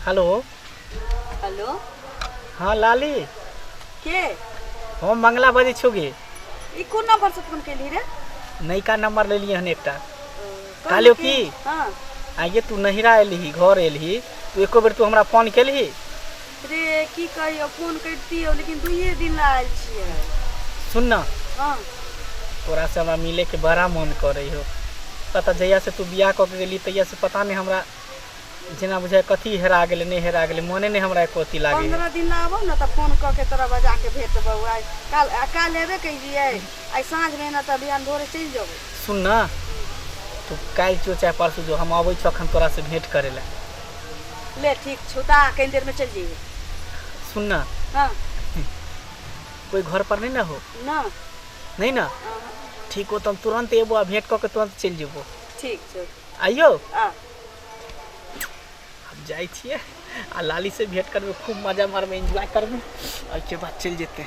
Hello hello हाँ लाली के हम मंगला बजी छुगी ई कोन नंबर से फोन केली रे? नयका नंबर ले लिए हन एकटा कहलियो की हां आइए तू नहिरा एलही घर एलही तू एको बेर तू हमरा फोन केलही रे की कहियो फोन करती हो लेकिन दुइये दिन ला आइल छियै। सुन ना हां तोरा से हमरा मिले के बड़ा मन करे हो पता जहिया से तू बियाह क के गेली तहिया से पता नहीं हमरा जेना बुझाय कथी हेरा गेले नहीं हेरा गेले मने नहीं हमरा एको अथी लागे 15 दिन ला आबो न त फोन क के तोरा बजा के भेटबौ। आई काल लेबे कहिए आई साँझ में न त बिहान भोरे चल जेबो। सुन ना तू काल जो चाहे परसों जो हम आबै छ अखन तोरा से भेंट करे ला ले ठीक छुता कई देर में चल जेबे। सुन ना हां कोई घर पर नहीं ना हो ना नहीं ना ठीक हो तुम तुरंत एबो आ भेंट क के तुरंत चल जेबो। ठीक छै आइयो आ अब जाई छिए आ लाली से भेंट करबे खूब मजा मारबे एंजॉय करबे और के बाद चल जेते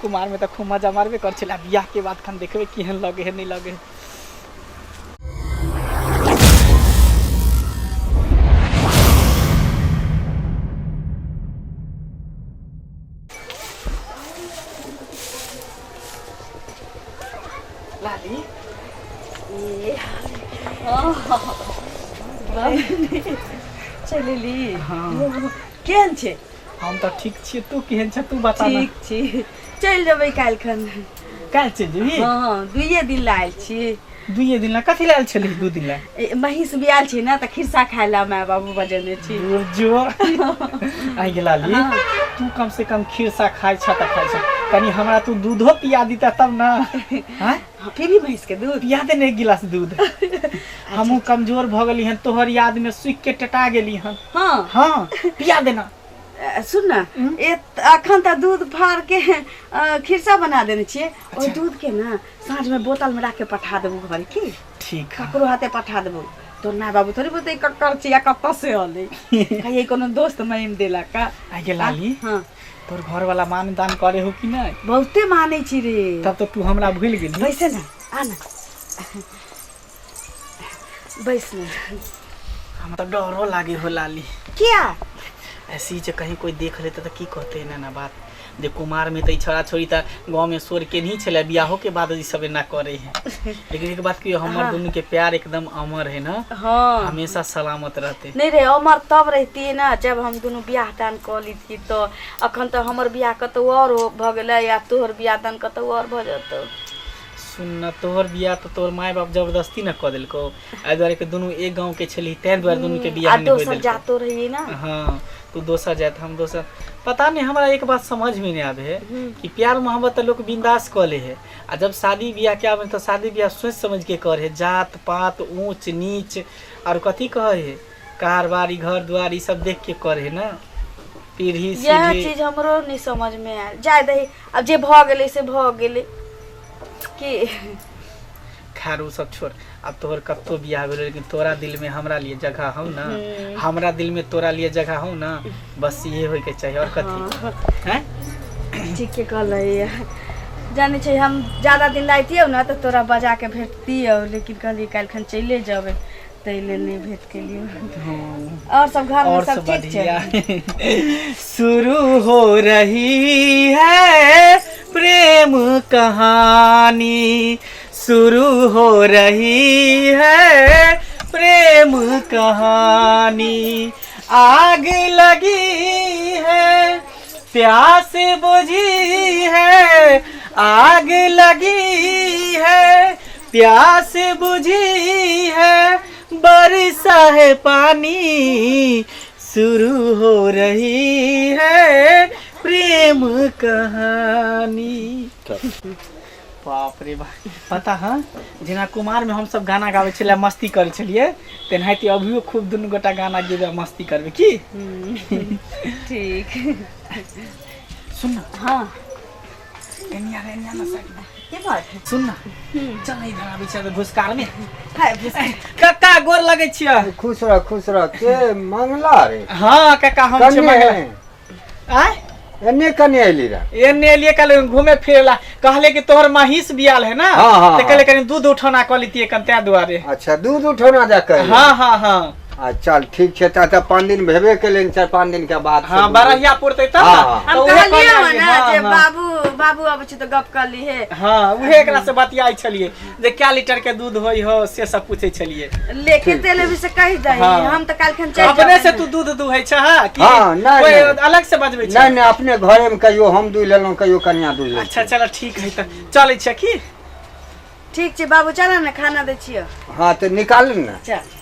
कुमार में तो खूब मजा मारबे कर छला बियाह के बाद खन देखबे केहन लगे है नहीं लगे है। लाली चलेली हाँ केहन छै? हम तो ठीक छी तू केहन छ तू बता ना। ठीक छी चल जेबै काल्हि खन। काल चल जेबी हाँ दुइये दिन ला आइल छी। दुइये दिन ला कथी लायल छली दू दिन ला महिष बियाल छी ना त खिरसा खाय ला माय बाबू बजने छी। जो आई गेला ली हाँ। तू कम से कम खीरसा खाय छ त खाय छ कनी हमरा तू दूधो पिया दीता तब ना। हां फिर भी भैंस के दूध पिया दे ने एक गिलास दूध हमहू कमजोर भ गेली हन तोहर याद में सुख के टटा गेली हन। हाँ हां पिया देना सुन ना अखन त दूध फाड़ के खिरसा बना देने छियै। ओइ दूध के ना साँझ में बोतल में रख के पठा देबो घर की ठीक है ककरो हाथे पठा देबो। तोर ना बाबू थोड़ी बोते कक्कर छिया कत्ता से हले कहिए कोनो दोस्त महिम देला का। आई गेला ली हां तोर घर वाला मान दान करे हो कि नहीं? बहुते माने छी रे। तब तो तू हमरा भूल गेली। बैसे ना आ ना बैस ना। हम तो डरो लागे हो लाली क्या ऐसी जे कहीं कोई देख लेता तो की कहते ना ना बात जे कुमार में तो छोरा छोरी त गांव में सोर के नहीं चले बियाहो के बाद ई सब ना करे है लेकिन एक बात की हमर दोनों के प्यार एकदम अमर है ना। हाँ हमेशा सलामत रहते नहीं रे अमर तब रहती है ना जब हम दोनों बियाह दान कर ली थी। तो अखन तो हमर बियाह कतौ और भ गेलै या तोहर बियाह दान कतौ और भ जतौ। सुन तोहर बियाह तो तोहर माय बाप जबरदस्ती न क देलको एहि दुआरे के दोनों एक गांव के छली तै दुआरे दोनों के बियाह नहीं होई देलको। जातो रहिए ना। हां तू दोसर जात हम दोसर पता नहीं हमरा एक बात समझ में नहीं आवे है कि प्यार मोहब्बत लोग बिंदास क ले है आ जब शादी बियाह के आवे तो शादी बियाह सोच समझ के करे है जात पात ऊंच नीच और कथी कहे है कारबारी घर द्वार सब देख के करे है ना। पीढ़ी यह चीज हमरो नहीं समझ में आयल जाय दही अब जे भ गेलै से भ गेलै कि खैर वो सब छोड़ अब तोहर कत्तो बियाह भेल लेकिन तोरा दिल में हमरा लिए जगह हो ना हमरा दिल में तोरा लिए जगह हो ना बस ये होय के चाहिए और कथी हैं। ठीक के कहलै जाने छै हम ज्यादा दिन लाइतियौ ना तो तोरा बजा के भेटतियौ लेकिन कहली काल खन चले जाबे तैले नहीं भेट के लिए। और सब घर में सब ठीक छै? शुरू हो रही है प्रेम कहानी शुरू हो रही है प्रेम कहानी आग लगी है प्यास बुझी है आग लगी है प्यास बुझी है बरसा है पानी शुरू हो रही है प्रेम कहानी। बाप रे बाप पता है जेना कुमार में हम सब गाना गावे छलिए मस्ती करे छलिए तेनाहिते अभियो खूब दुनू गोटा गाना गेबे मस्ती करबे की। ठीक सुन ना हां एनिया ना साइड में के बात सुन ना चल इधर आबे छै घुसकार में हाय काका गोर लगे छियै। खुश रह के मंगला रे। हां काका हम छै मंगला आय एने कने एली रे एने एलिए कल घूमे फिरेला कहले कि तोहर महिष बियाल है ना हाँ, तो कहले कनी दूध उठौना क लीतिए कन त्या दुआरे। अच्छा दूध उठौना जा कर। हां हां हां आ चल ठीक है त 5 दिन भेबे केले 4-5 दिन के बाद हाँ बरहिया पुरते तब हाँ, हम तो उहे कहलिए कहलिए, ना हाँ, जे हाँ। बाबू अब छै तो गप कर ली है। हाँ उहे एकरा से बतियाई छलिए जे क्या लीटर के दूध होई हो से सब पूछे छलिए। लेके तेले भी से कहि दही हाँ। हम तो काल खन चल अपने से तू दूध दुहै छ हां कि हाँ, नहीं, कोई नहीं। अलग से बजबै छ? नहीं नहीं अपने घरे में कहियो हम दूध लेलहुँ कहियो कन्या दूध ले। अच्छा चलो ठीक है त चलै छ की? ठीक छै बाबू चल ना खाना दै छियो। हाँ तो निकाल ना। चल